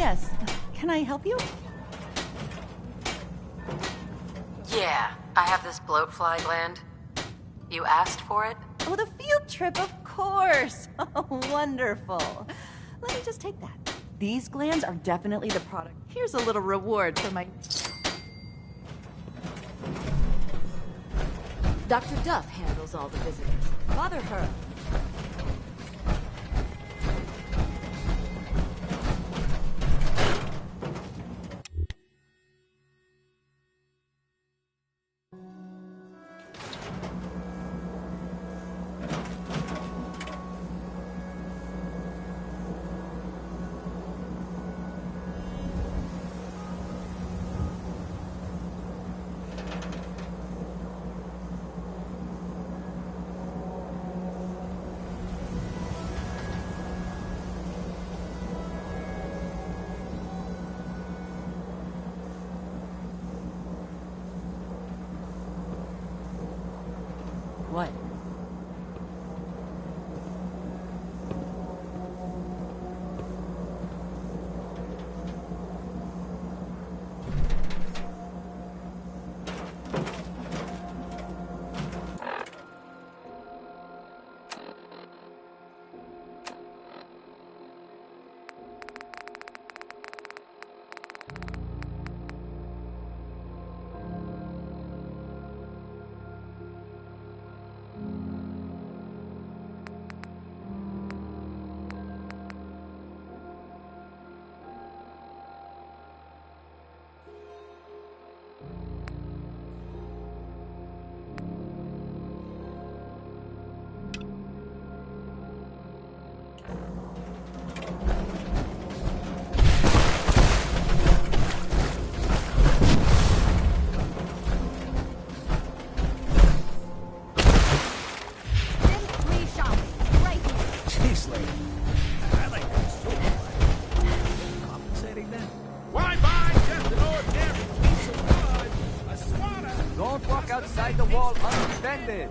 Yes. Can I help you? Yeah, I have this bloatfly gland. You asked for it? Oh, the field trip, of course. Oh, wonderful. Let me just take that. These glands are definitely the product. Here's a little reward for my... Dr. Duff handles all the visitors. Bother her. What? Outside the wall undefended.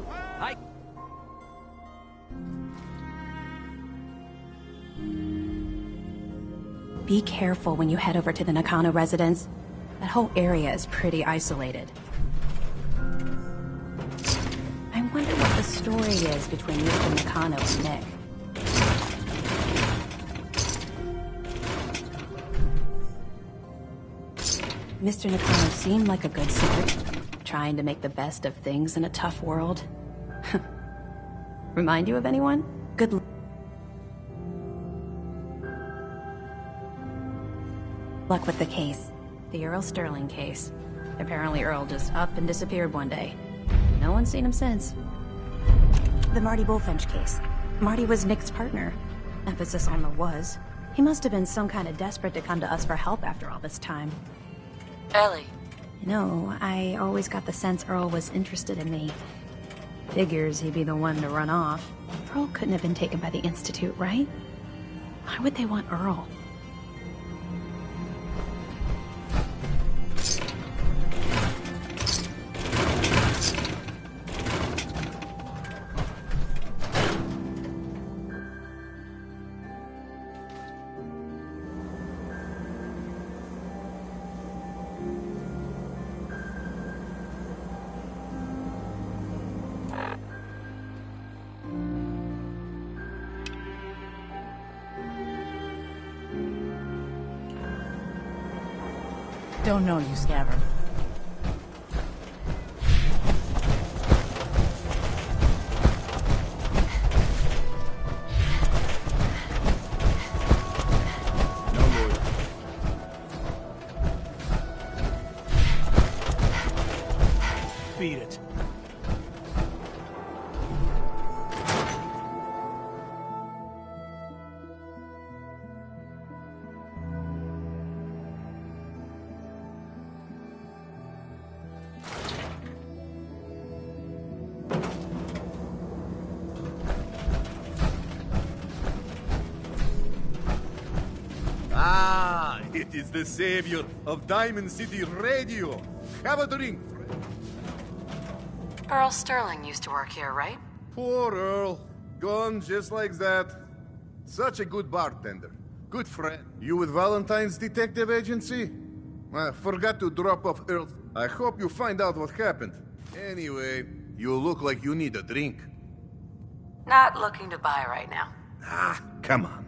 Be careful when you head over to the Nakano residence. That whole area is pretty isolated. I wonder what the story is between Mr. Nakano and Nick. Mr. Nakano seemed like a good sort, trying to make the best of things in a tough world. Remind you of anyone? Good luck with the case. The Earl Sterling case. Apparently Earl just up and disappeared one day. No one's seen him since. The Marty Bullfinch case. Marty was Nick's partner. Emphasis on the was. He must have been some kind of desperate to come to us for help after all this time. Ellie. No, I always got the sense Earl was interested in me. Figures he'd be the one to run off. Earl couldn't have been taken by the Institute, right? Why would they want Earl? Don't know you, Scabbard. No lawyer. Beat it. It is the savior of Diamond City Radio. Have a drink, friend. Earl Sterling used to work here, right? Poor Earl. Gone just like that. Such a good bartender. Good friend. You with Valentine's Detective Agency? I forgot to drop off Earl. I hope you find out what happened. Anyway, you look like you need a drink. Not looking to buy right now. Ah, come on.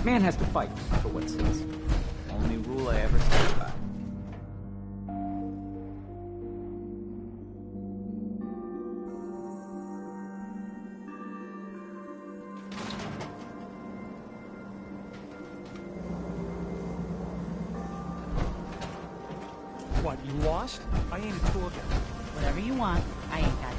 Man has to fight for what's his. Only rule I ever stand by. What, you lost? I ain't a tour guide. Whatever you want, I ain't got it.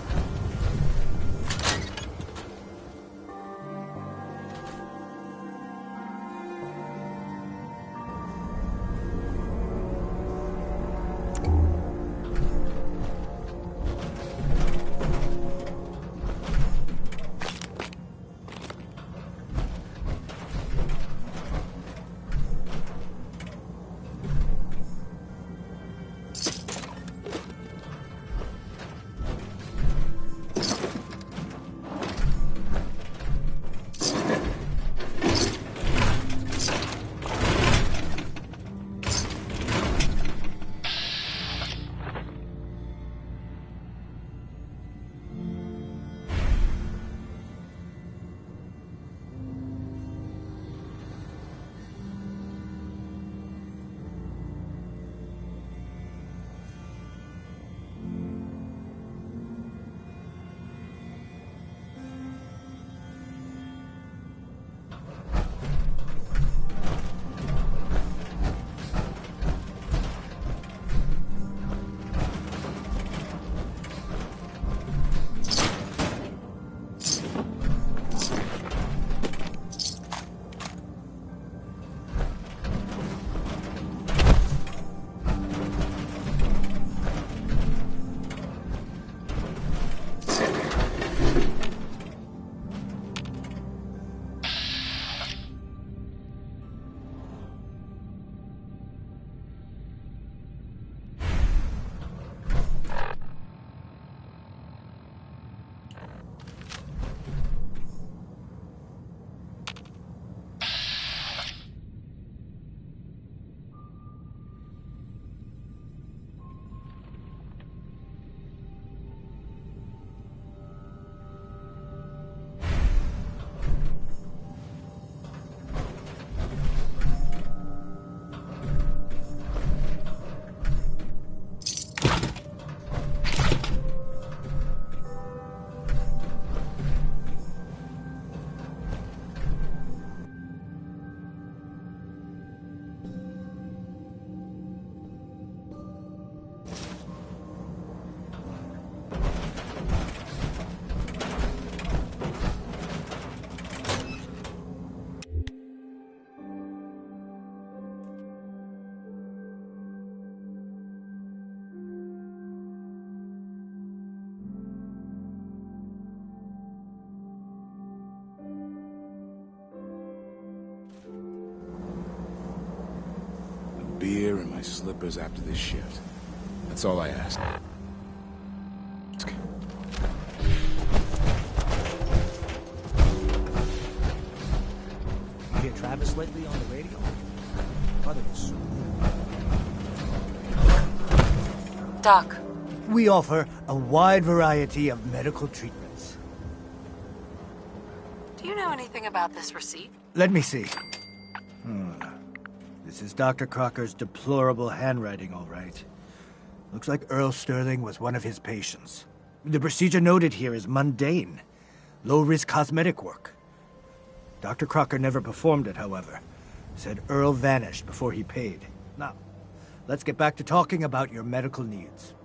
Beer and my slippers after this shift. That's all I ask. You hear Travis lately on the radio? Brother was Doc, We offer a wide variety of medical treatments. do you know anything about this receipt? Let me see. This is Dr. Crocker's deplorable handwriting, all right. Looks like Earl Sterling was one of his patients. The procedure noted here is mundane. Low-risk cosmetic work. Dr. Crocker never performed it, however. Said Earl vanished before he paid. Now, let's get back to talking about your medical needs.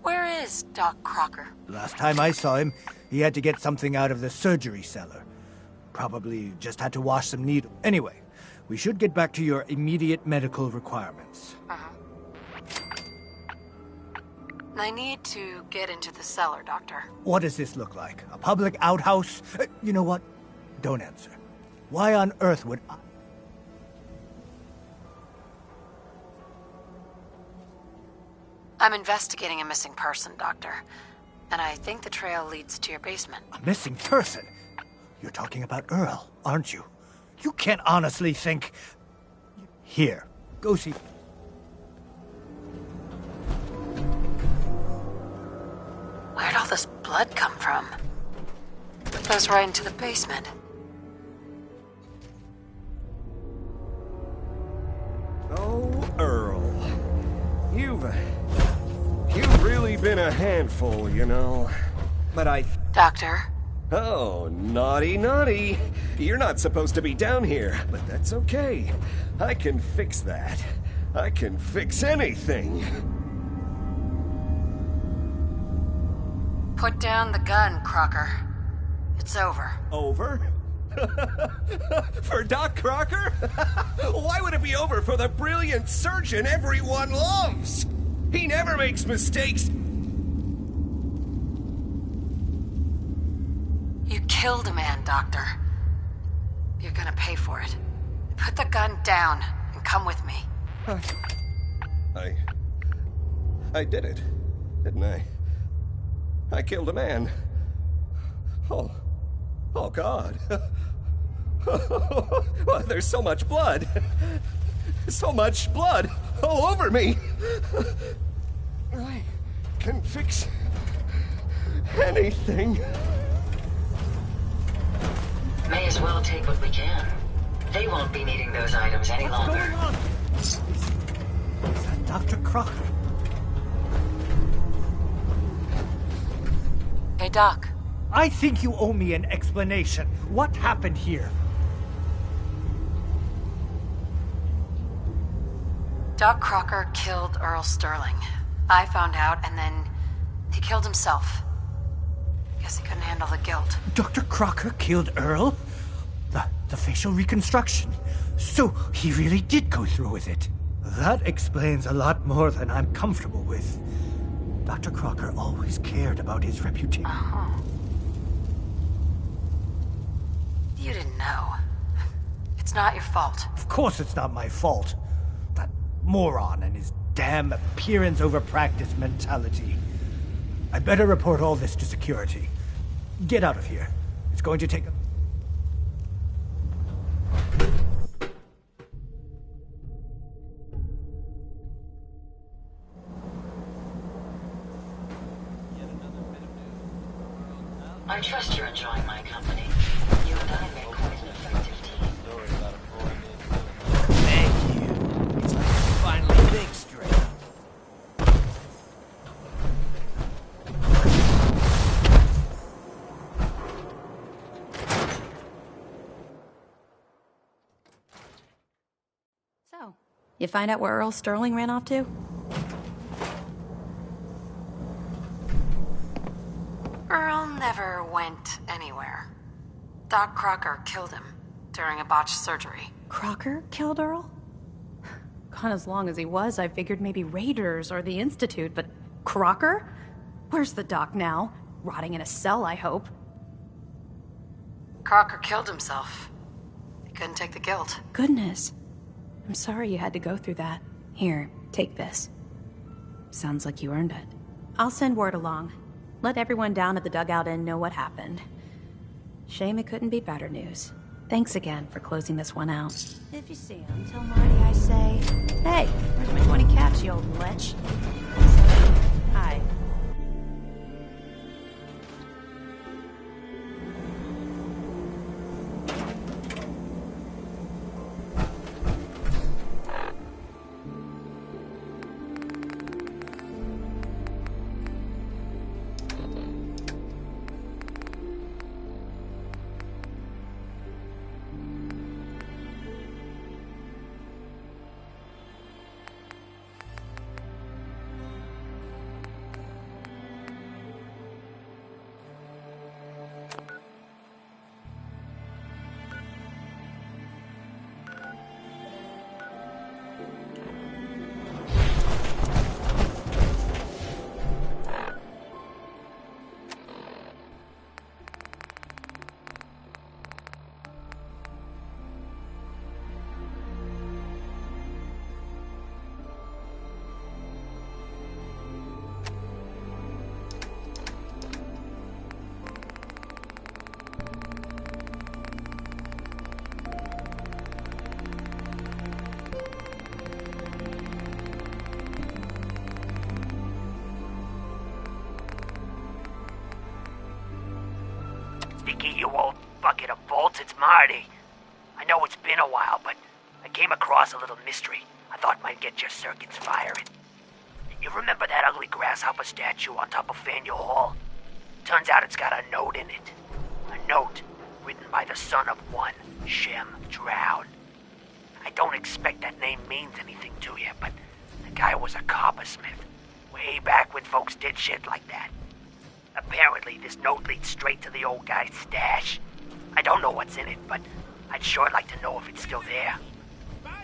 Where is Doc Crocker? Last time I saw him, he had to get something out of the surgery cellar. Probably just had to wash some needles. Anyway, we should get back to your immediate medical requirements. I need to get into the cellar, Doctor. What does this look like? A public outhouse? You know what? Don't answer. Why on earth would I... I'm investigating a missing person, Doctor. and I think the trail leads to your basement. A missing person? You're talking about Earl, aren't you? You can't honestly think... Here, go see... Where'd all this blood come from? It goes right into the basement. Oh, Earl. You've really been a handful, you know. But Doctor? Oh, naughty, naughty. You're not supposed to be down here, but that's okay. I can fix that. I can fix anything. Put down the gun, Crocker. It's over. Over? For Doc Crocker? Why would it be over for the brilliant surgeon everyone loves? He never makes mistakes. You killed a man, Doctor. You're gonna pay for it. Put the gun down and come with me. I did it, didn't I? I killed a man. Oh God. Well, there's so much blood. So much blood all over me. I can fix anything. May as well take what we can. They won't be needing those items any longer. What's going on? Is that Dr. Crocker? Hey, Doc. I think you owe me an explanation. What happened here? Doc Crocker killed Earl Sterling. I found out, and then he killed himself. Guess he couldn't handle the guilt. Dr. Crocker killed Earl? The facial reconstruction. So he really did go through with it. That explains a lot more than I'm comfortable with. Dr. Crocker always cared about his reputation. Uh-huh. You didn't know. It's not your fault. Of course it's not my fault. That moron and his damn appearance over practice mentality. I better report all this to security. Get out of here. It's going to take a... I trust you're enjoying my company. You and I make quite an effective team. Thank you. It's like you finally think straight. So, you find out where Earl Sterling ran off to? Earl never went anywhere. Doc Crocker killed him during a botched surgery. Crocker killed Earl? Gone as long as he was, I figured maybe Raiders or the Institute, but Crocker? Where's the doc now? Rotting in a cell, I hope. Crocker killed himself. He couldn't take the guilt. Goodness. I'm sorry you had to go through that. Here, take this. Sounds like you earned it. I'll send word along. Let everyone down at the Dugout Inn know what happened. Shame it couldn't be better news. Thanks again for closing this one out. If you see him, tell Marty I say, hey, where's my 20 caps, you old lech? Hi. bucket of bolts, it's Marty. I know it's been a while, but I came across a little mystery I thought might get your circuits firing. You remember that ugly grasshopper statue on top of Faneuil Hall? Turns out it's got a note in it. A note written by the son of one Shem Drown. I don't expect that name means anything to you, but the guy was a coppersmith. Way back when folks did shit like that. Apparently, this note leads straight to the old guy's stash. I don't know what's in it, but I'd sure like to know if it's still there.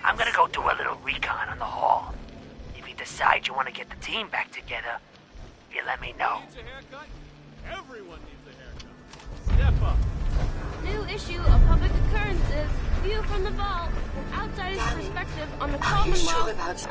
I'm gonna go do a little recon on the hall. If you decide you want to get the team back together, you let me know. Needs a haircut? Everyone needs a haircut. Step up. New issue of Public Occurrences. View from the vault. An outsider's perspective on the Commonwealth.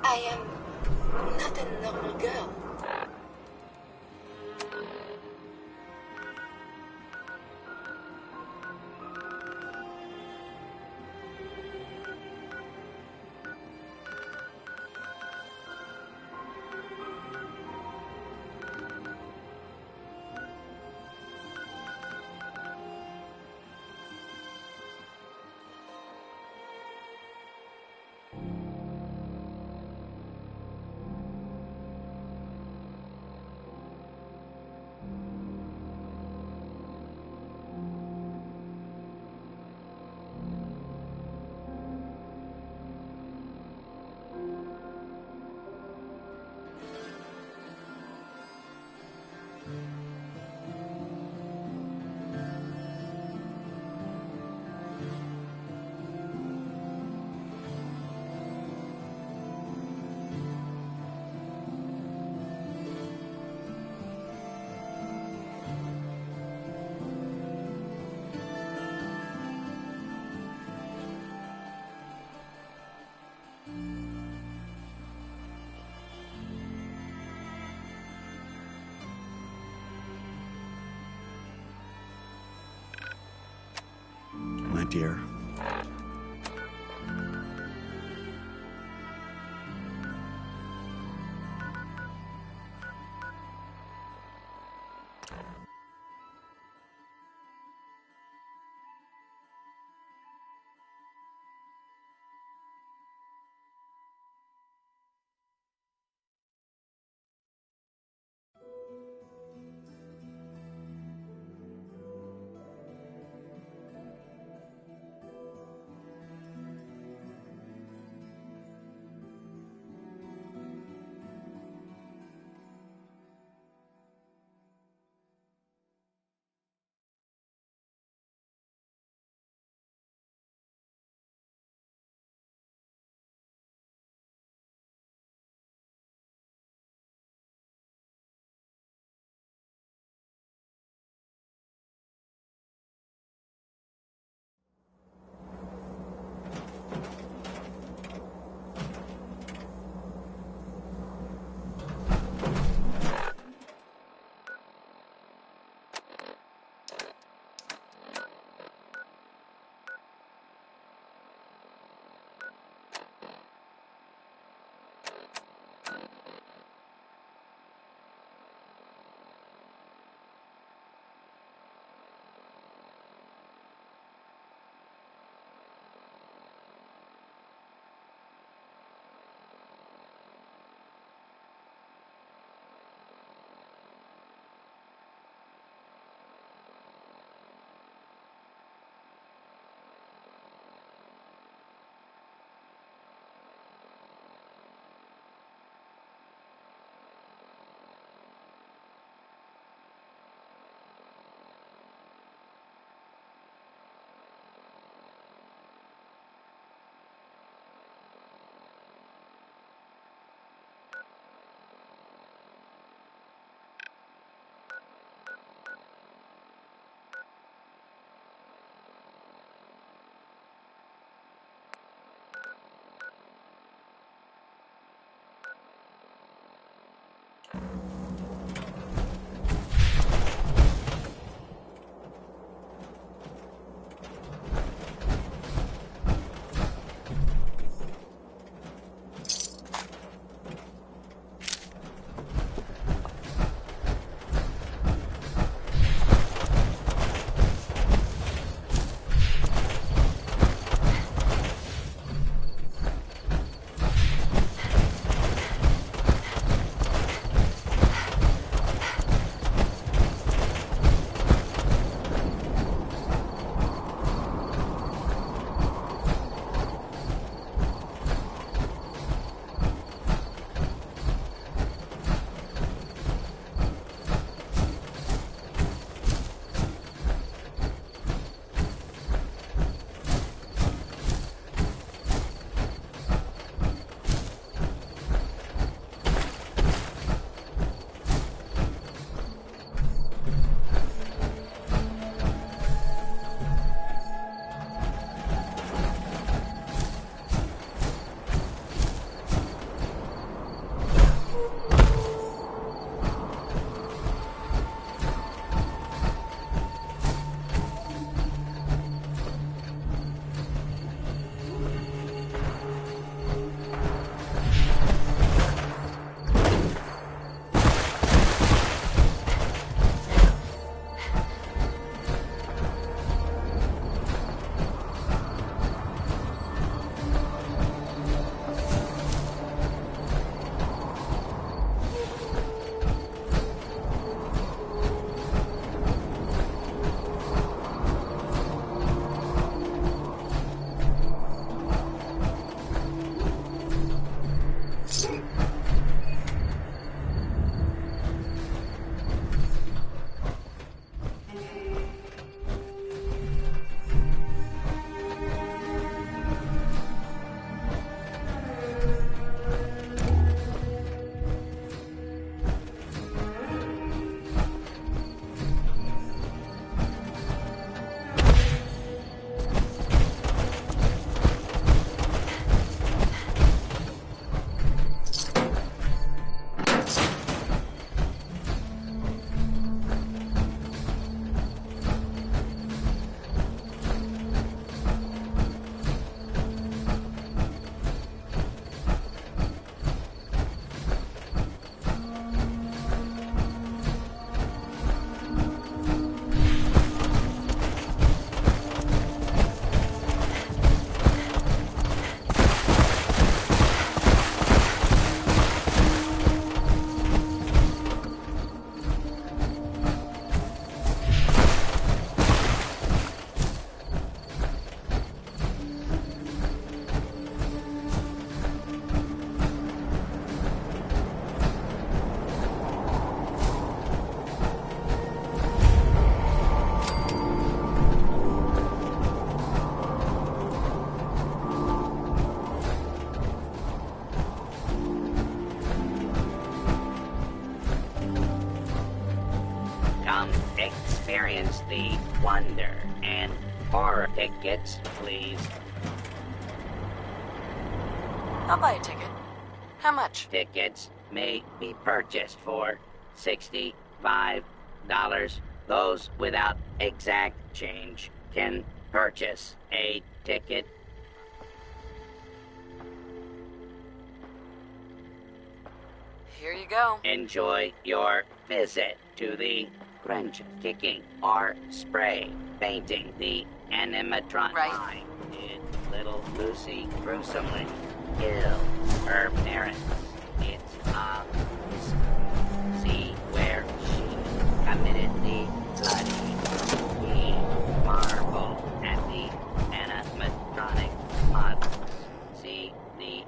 I am not a normal girl. My dear. the Wonder and Horror tickets, please. I'll buy a ticket. How much? Tickets may be purchased for $65. Those without exact change can purchase a ticket. Here you go. Enjoy your visit to the French kicking or spray painting the animatron. Right. Did little Lucy gruesomely kill her parents? It's obvious. See where she committed the bloody. We marvel at the animatronic models. See the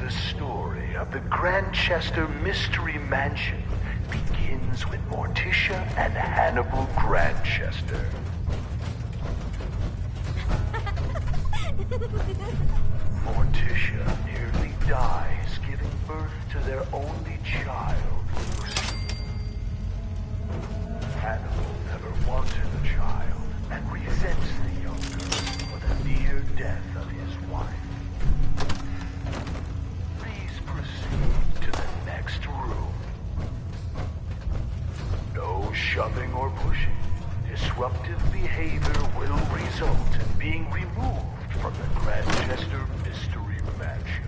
The story of the Grantchester Mystery Mansion begins with Morticia and Hannibal Grantchester. Morticia nearly dies giving birth to their only child, Lucy. Hannibal never wanted a child and resents the young girl for the near death of his wife. Please proceed to the next room. No shoving or pushing. Disruptive behavior will result in being removed from the Grantchester Mystery Mansion.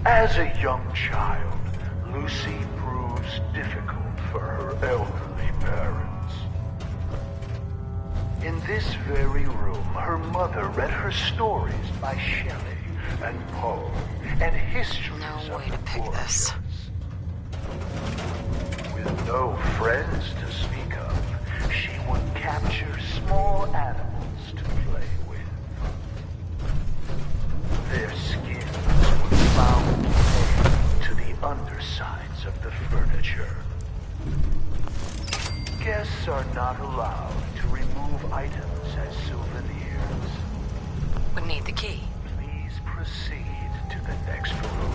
As a young child, Lucy proves difficult for her elderly parents. In this very room, her mother read her stories by Shelley and Poe and histories No way of to the pick this. With no friends to speak of, she would capture small animals to play with. Their skins would found nailed to the undersides of the furniture. Guests are not allowed to remove items as souvenirs. Would need the key. Please proceed to the next room.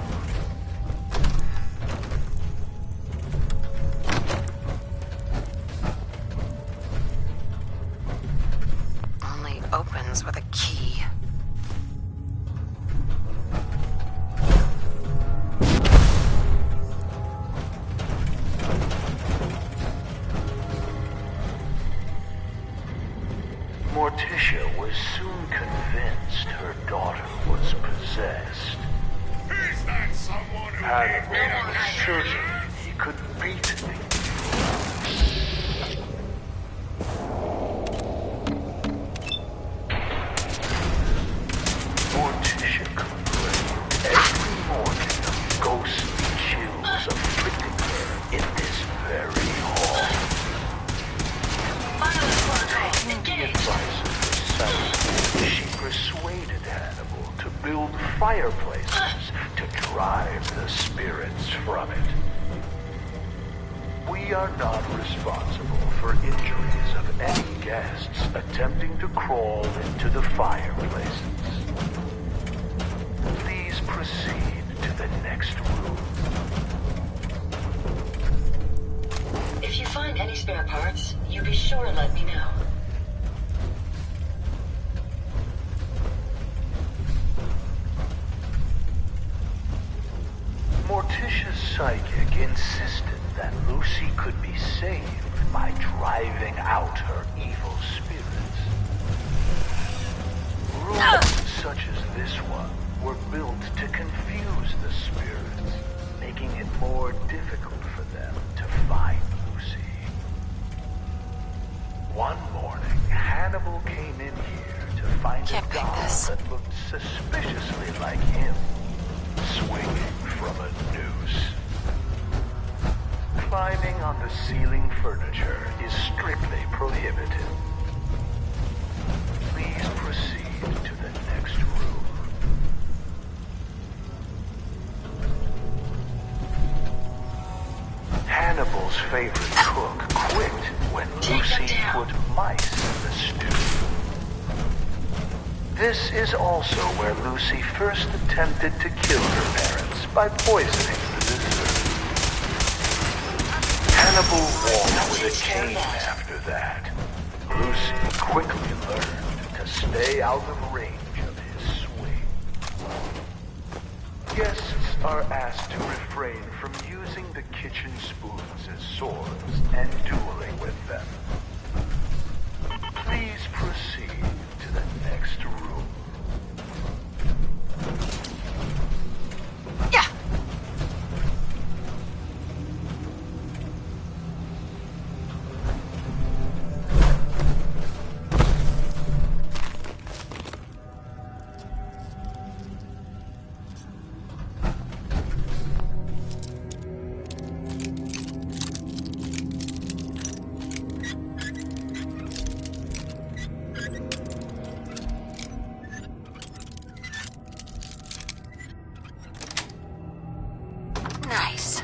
Only opens with a key. Morticia was soon convinced her daughter was possessed. Is that someone who Hannibal was certain he could beat the Morticia complained every morning of ghostly chills afflicting her in this very hall. Taking the advice of her son, she persuaded Hannibal to build fireplaces to drive the spirits from it. We are not responsible for injuries of any guests attempting to crawl into the fireplaces. Please proceed to the next room. If you find any spare parts, you be sure and let me know. Morticia's psychic insisted that Lucy could be saved by driving out her evil spirits. Rooms such as this one were built to confuse the spirits, making it more difficult for them to find Lucy. One morning, Hannibal came in here to find a doll that looked suspiciously like him, swinging from a noose. Climbing on the ceiling furniture is strictly prohibited. mice in the stew. This is also where Lucy first attempted to kill her parents by poisoning the dessert. Hannibal walked with a cane after that. Lucy quickly learned to stay out of range of his swing. Guests are asked to refrain from using the kitchen spoons as swords and dueling with them. Please proceed to the next room. Yeah. Nice.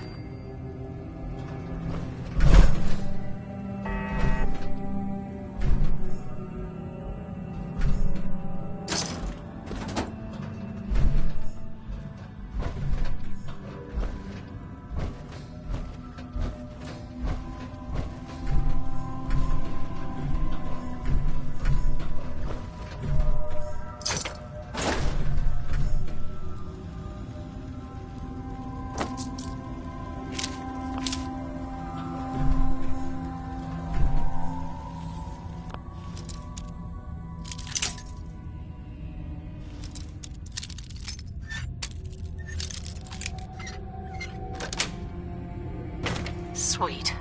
Sweet.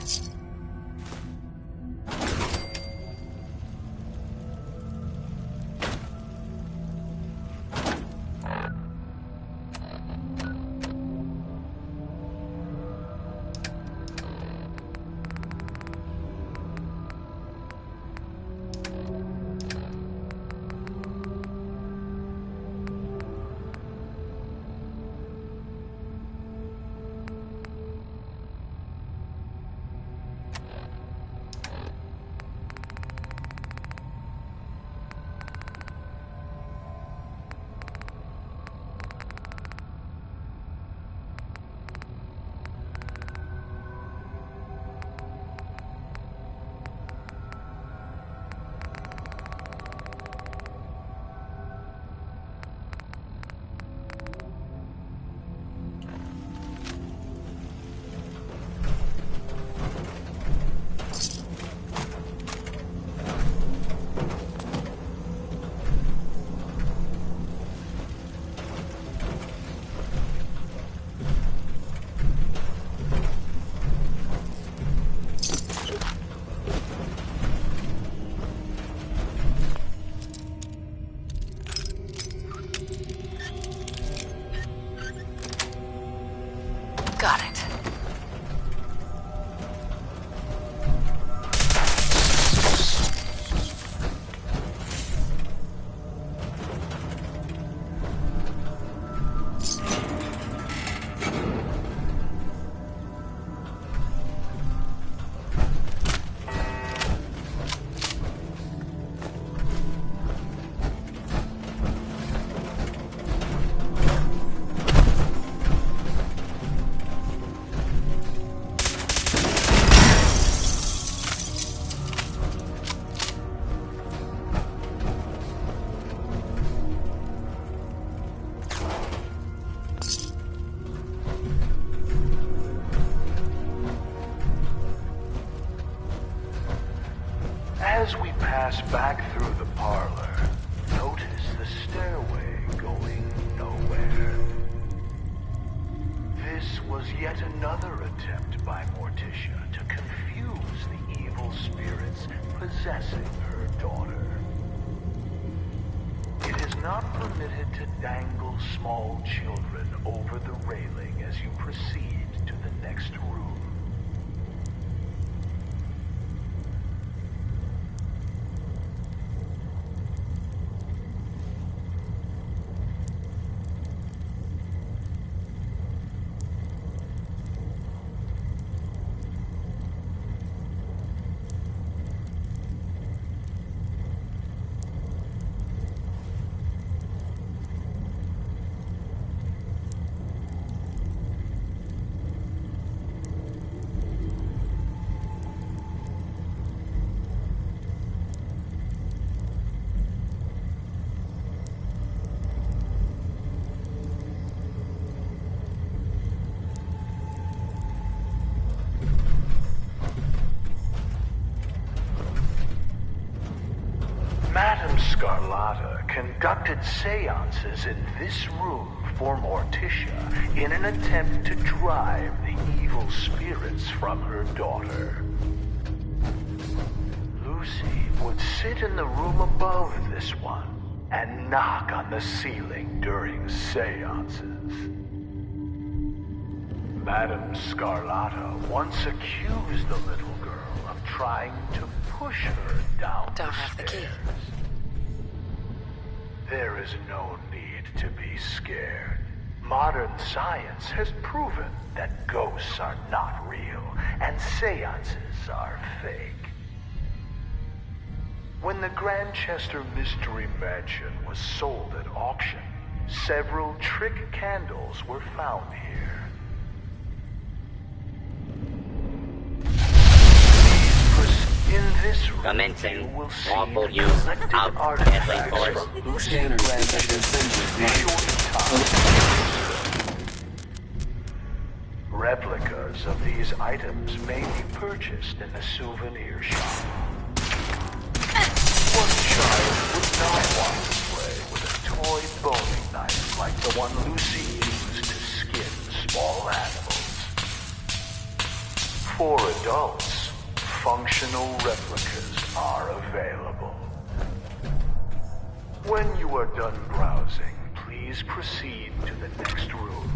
Got it. As we pass back through the parlor, notice the stairway going nowhere. This was yet another attempt by Morticia to confuse the evil spirits possessing her daughter. It is not permitted to dangle small children over the railing as you proceed to the next room. Madame Scarlata conducted seances in this room for Morticia in an attempt to drive the evil spirits from her daughter. Lucy would sit in the room above this one and knock on the ceiling during seances. Madame Scarlata once accused the little girl of trying to push her down Don't the have stairs. the key. There is no need to be scared. Modern science has proven that ghosts are not real and seances are fake. When the Grantchester Mystery Mansion was sold at auction, several trick candles were found here. In this room, Commencing you will see lawful use collected of artifacts deadly force. from Scanner Replicas of these items may be purchased in the souvenir shop. One child would not want to play with a toy boning knife like the one Lucy used to skin small animals. For adults, functional replicas are available. When you are done browsing, please proceed to the next room.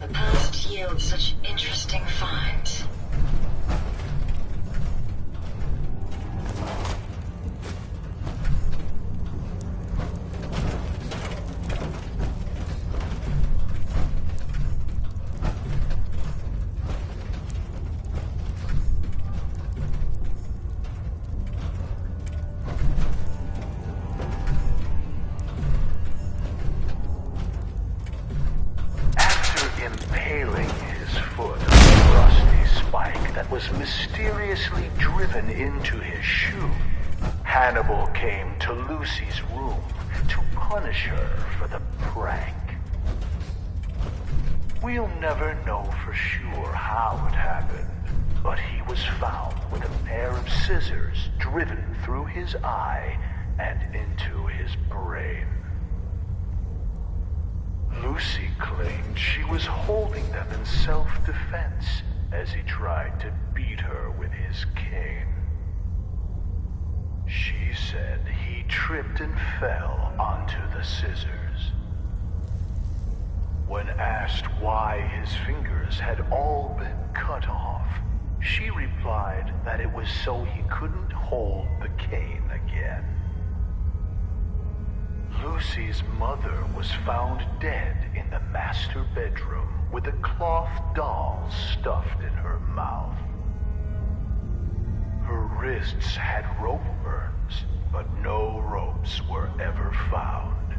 The past yields such interesting finds. Impaling his foot on a rusty spike that was mysteriously driven into his shoe, Hannibal came to Lucy's room to punish her for the prank. We'll never know for sure how it happened, but he was found with a pair of scissors driven through his eye and into his brain. Lucy claimed she was holding them in self-defense as he tried to beat her with his cane. She said he tripped and fell onto the scissors. When asked why his fingers had all been cut off, she replied that it was so he couldn't hold the cane again. Lucy's mother was found dead in the master bedroom with a cloth doll stuffed in her mouth. Her wrists had rope burns, but no ropes were ever found.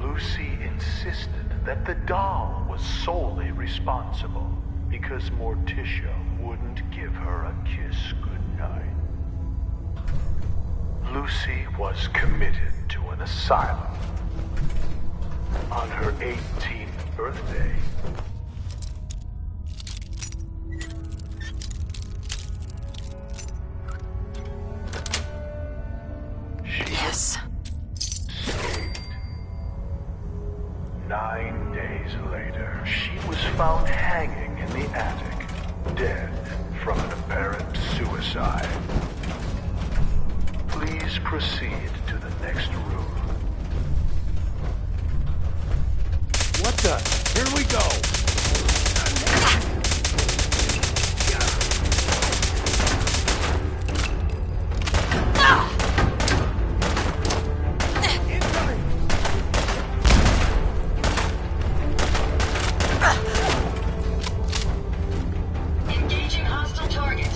Lucy insisted that the doll was solely responsible because Morticia wouldn't give her a kiss goodnight. Lucy was committed to an asylum. On her 18th birthday, she escaped. 9 days later, she was found hanging in the attic, dead from an apparent suicide. Please proceed to the next room. What the? Here we go! Engaging hostile target.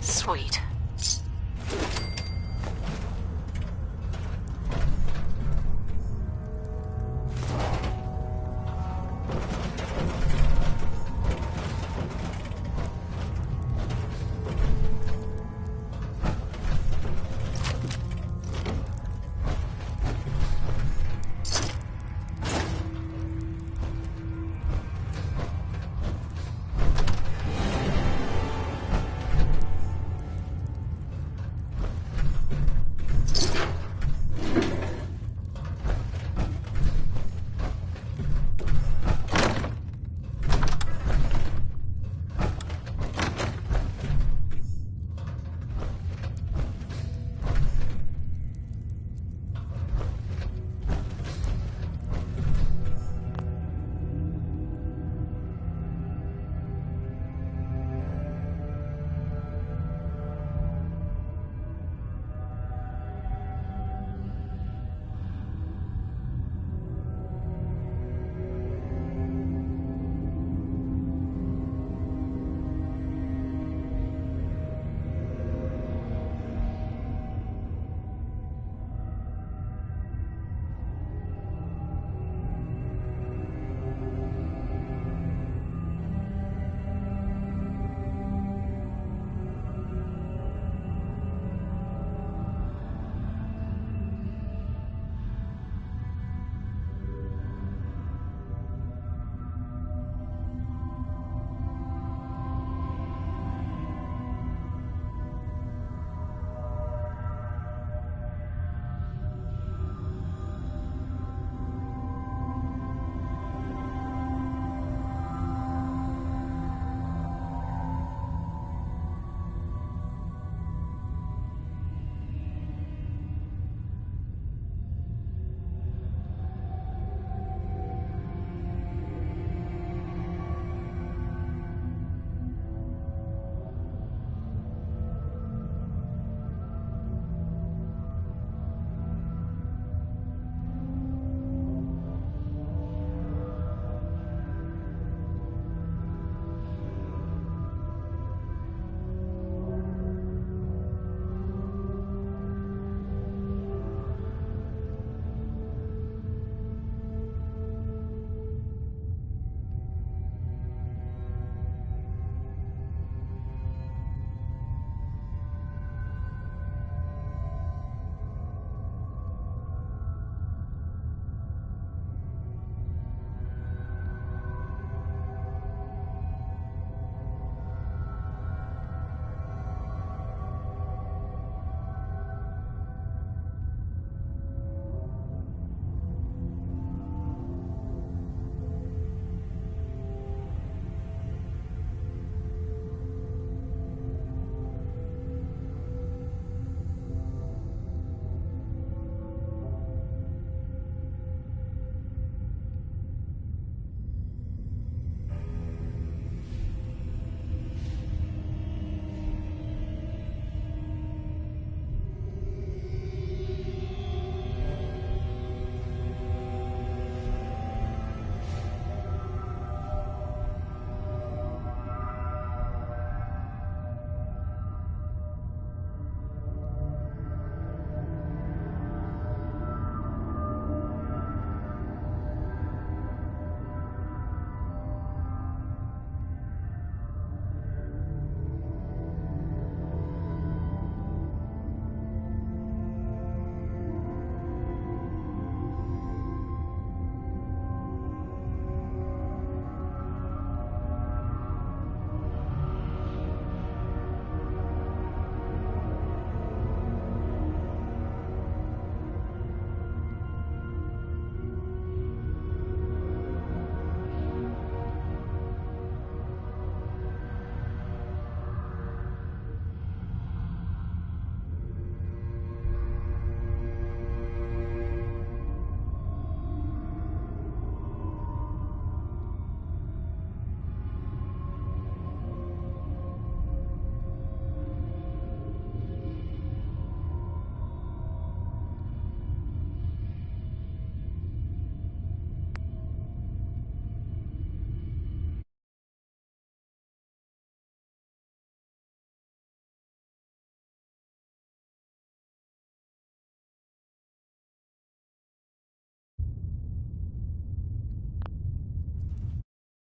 Sweet.